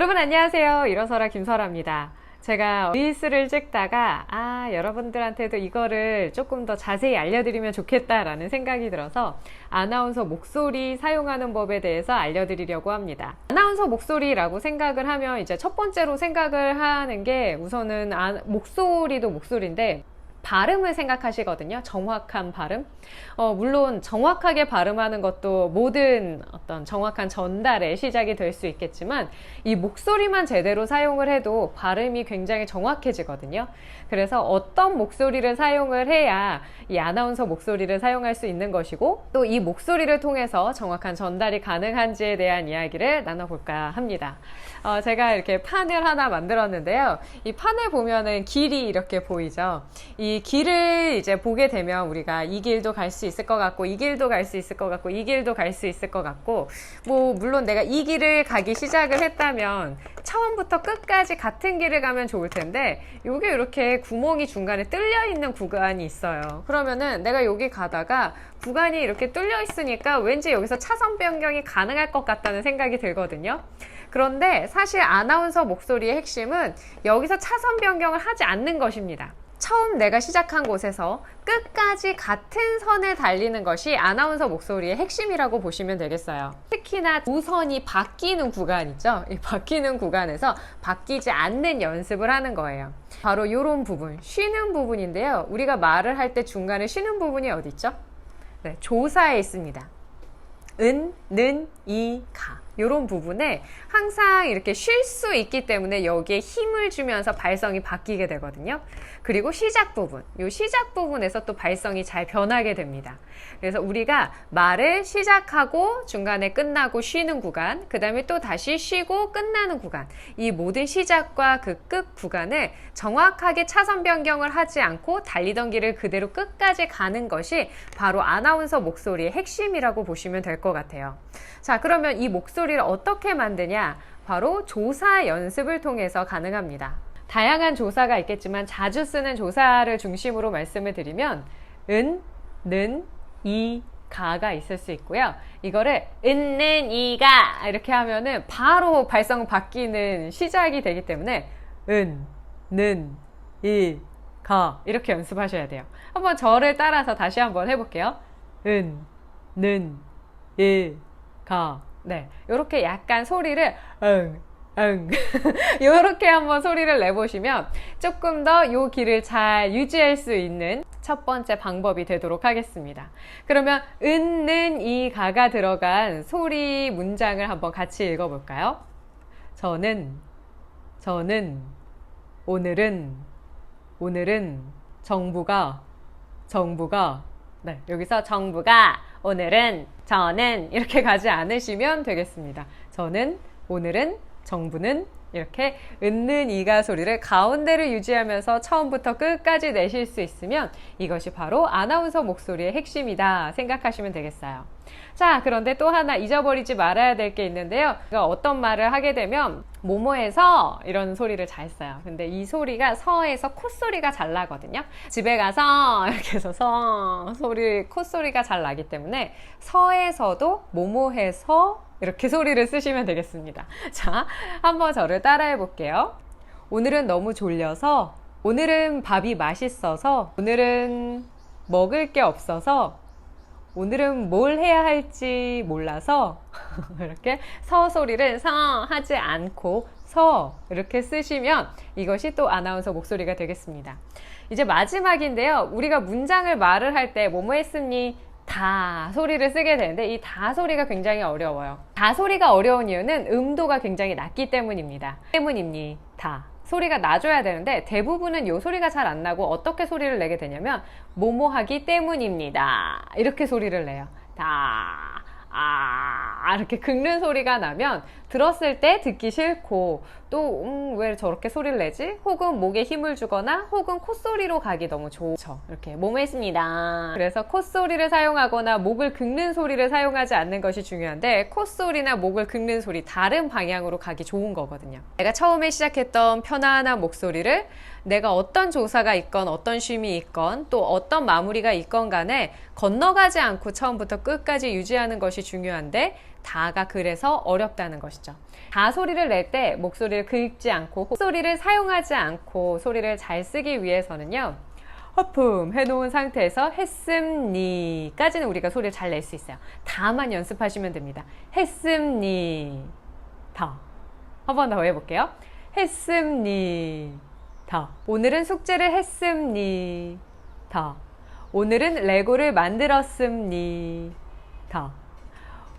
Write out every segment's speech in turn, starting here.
여러분 안녕하세요. 일어서라 김설아입니다. 제가 릴스를 찍다가 여러분들한테도 이거를 조금 더 자세히 알려드리면 좋겠다라는 생각이 들어서 아나운서 목소리 사용하는 법에 대해서 알려드리려고 합니다. 아나운서 목소리라고 생각을 하면 이제 첫 번째로 생각을 하는 게 우선은 목소리도 목소리인데 발음을 생각하시거든요. 정확한 발음. 물론 정확하게 발음하는 것도 모든 어떤 정확한 전달의 시작이 될 수 있겠지만 이 목소리만 제대로 사용을 해도 발음이 굉장히 정확해지거든요. 그래서 어떤 목소리를 사용을 해야 이 아나운서 목소리를 사용할 수 있는 것이고 또 이 목소리를 통해서 정확한 전달이 가능한지에 대한 이야기를 나눠볼까 합니다. 제가 이렇게 판을 하나 만들었는데요. 이 판을 보면은 길이 이렇게 보이죠. 이 길을 이제 보게 되면 우리가 이 길도 갈 수 있을 것 같고 이 길도 갈 수 있을 것 같고 이 길도 갈 수 있을 것 같고 물론 내가 이 길을 가기 시작을 했다면 처음부터 끝까지 같은 길을 가면 좋을 텐데 여기 이렇게 구멍이 중간에 뚫려 있는 구간이 있어요. 그러면은 내가 여기 가다가 구간이 이렇게 뚫려 있으니까 왠지 여기서 차선 변경이 가능할 것 같다는 생각이 들거든요. 그런데 사실 아나운서 목소리의 핵심은 여기서 차선 변경을 하지 않는 것입니다. 처음 내가 시작한 곳에서 끝까지 같은 선을 달리는 것이 아나운서 목소리의 핵심이라고 보시면 되겠어요. 특히나 우선이 바뀌는 구간 있죠? 이 바뀌는 구간에서 바뀌지 않는 연습을 하는 거예요. 바로 이런 부분, 쉬는 부분인데요. 우리가 말을 할 때 중간에 쉬는 부분이 어디 있죠? 네, 조사에 있습니다. 은, 는, 이, 가. 이런 부분에 항상 이렇게 쉴 수 있기 때문에 여기에 힘을 주면서 발성이 바뀌게 되거든요. 그리고 시작 부분, 이 시작 부분에서 또 발성이 잘 변하게 됩니다. 그래서 우리가 말을 시작하고 중간에 끝나고 쉬는 구간, 그 다음에 또 다시 쉬고 끝나는 구간, 이 모든 시작과 그 끝 구간을 정확하게 차선 변경을 하지 않고 달리던 길을 그대로 끝까지 가는 것이 바로 아나운서 목소리의 핵심이라고 보시면 될 것 같아요. 자, 그러면 이 목소리를 어떻게 만드냐? 바로 조사 연습을 통해서 가능합니다. 다양한 조사가 있겠지만 자주 쓰는 조사를 중심으로 말씀을 드리면 은, 는, 이, 가가 있을 수 있고요. 이거를 은, 는, 이가 이렇게 하면은 바로 발성 바뀌는 시작이 되기 때문에 은, 는, 이, 가 이렇게 연습하셔야 돼요. 한번 저를 따라서 다시 한번 해볼게요. 은, 는, 이, 가. 네, 요렇게 약간 소리를 요렇게 한번 소리를 내보시면 조금 더 요 길을 잘 유지할 수 있는 첫 번째 방법이 되도록 하겠습니다. 그러면 은, 는, 이, 가가 들어간 소리 문장을 한번 같이 읽어볼까요? 저는 오늘은 정부가 네, 여기서 정부가 오늘은 저는 이렇게 가지 않으시면 되겠습니다. 저는 오늘은 정부는 이렇게 은는 이가 소리를 가운데를 유지하면서 처음부터 끝까지 내실 수 있으면 이것이 바로 아나운서 목소리의 핵심이다 생각하시면 되겠어요. 자, 그런데 또 하나 잊어버리지 말아야 될 게 있는데요. 어떤 말을 하게 되면 뭐뭐해서 이런 소리를 잘 써요. 근데 이 소리가 서에서 콧소리가 잘 나거든요. 집에 가서 이렇게 해서 콧소리가 잘 나기 때문에 서에서도 뭐뭐해서 이렇게 소리를 쓰시면 되겠습니다. 자, 한번 저를 따라해 볼게요. 오늘은 너무 졸려서, 오늘은 밥이 맛있어서, 오늘은 먹을 게 없어서, 오늘은 뭘 해야 할지 몰라서 이렇게 서 소리를 서 하지 않고 서 이렇게 쓰시면 이것이 또 아나운서 목소리가 되겠습니다. 이제 마지막인데요. 우리가 문장을 말을 할 때 뭐뭐 했습니? 다 소리를 쓰게 되는데 이 다 소리가 굉장히 어려워요. 다 소리가 어려운 이유는 음도가 굉장히 낮기 때문입니다. 다 소리가 나줘야 되는데 대부분은 이 소리가 잘 안 나고 어떻게 소리를 내게 되냐면 뭐뭐 하기 때문입니다. 이렇게 소리를 내요. 이렇게 긁는 소리가 나면 들었을 때 듣기 싫고 또 왜 저렇게 소리를 내지? 혹은 목에 힘을 주거나 혹은 콧소리로 가기 너무 좋죠. 이렇게 뭐뭐 했습니다. 그래서 콧소리를 사용하거나 목을 긁는 소리를 사용하지 않는 것이 중요한데 콧소리나 목을 긁는 소리 다른 방향으로 가기 좋은 거거든요. 내가 처음에 시작했던 편안한 목소리를 내가 어떤 조사가 있건 어떤 쉼이 있건 또 어떤 마무리가 있건 간에 건너가지 않고 처음부터 끝까지 유지하는 것이 중요한데 다가 그래서 어렵다는 것이죠. 다 소리를 낼 때 목소리를 긁지 않고 소리를 사용하지 않고 소리를 잘 쓰기 위해서는요. 허품 해놓은 상태에서 했음니까지는 우리가 소리를 잘 낼 수 있어요. 다만 연습하시면 됩니다. 했음니 더. 한 번 더 해볼게요. 했음니 더. 오늘은 숙제를 했음니 더. 오늘은 레고를 만들었음니 더.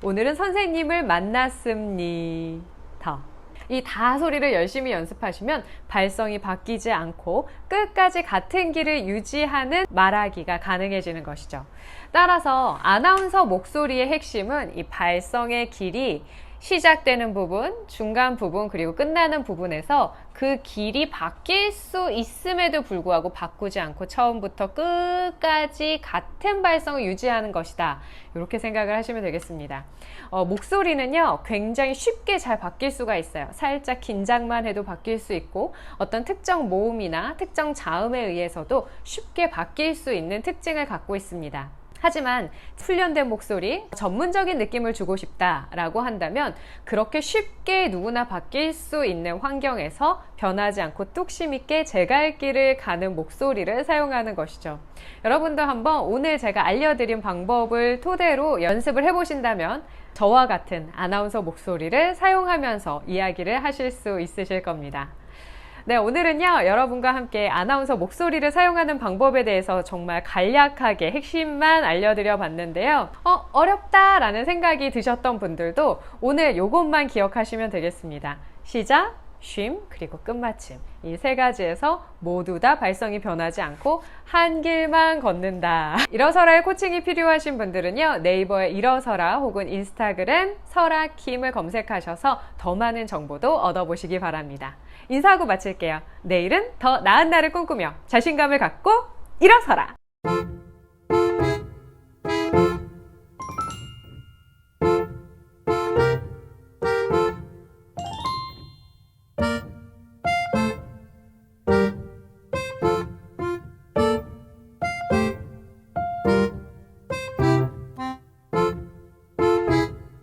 오늘은 선생님을 만났음니 더. 이 다 소리를 열심히 연습하시면 발성이 바뀌지 않고 끝까지 같은 길을 유지하는 말하기가 가능해지는 것이죠. 따라서 아나운서 목소리의 핵심은 이 발성의 길이 시작되는 부분, 중간 부분, 그리고 끝나는 부분에서 그 길이 바뀔 수 있음에도 불구하고 바꾸지 않고 처음부터 끝까지 같은 발성을 유지하는 것이다. 이렇게 생각을 하시면 되겠습니다. 목소리는요, 굉장히 쉽게 잘 바뀔 수가 있어요. 살짝 긴장만 해도 바뀔 수 있고, 어떤 특정 모음이나 특정 자음에 의해서도 쉽게 바뀔 수 있는 특징을 갖고 있습니다. 하지만 훈련된 목소리, 전문적인 느낌을 주고 싶다라고 한다면 그렇게 쉽게 누구나 바뀔 수 있는 환경에서 변하지 않고 뚝심 있게 제 갈 길을 가는 목소리를 사용하는 것이죠. 여러분도 한번 오늘 제가 알려드린 방법을 토대로 연습을 해보신다면 저와 같은 아나운서 목소리를 사용하면서 이야기를 하실 수 있으실 겁니다. 네, 오늘은요, 여러분과 함께 아나운서 목소리를 사용하는 방법에 대해서 정말 간략하게 핵심만 알려드려 봤는데요. 어렵다라는 생각이 드셨던 분들도 오늘 요것만 기억하시면 되겠습니다. 시작, 쉼, 그리고 끝마침. 이 세 가지에서 모두 다 발성이 변하지 않고 한 길만 걷는다. 일어서라의 코칭이 필요하신 분들은요, 네이버에 일어서라 혹은 인스타그램 설아킴을 검색하셔서 더 많은 정보도 얻어보시기 바랍니다. 인사하고 마칠게요. 내일은 더 나은 날을 꿈꾸며 자신감을 갖고 일어서라!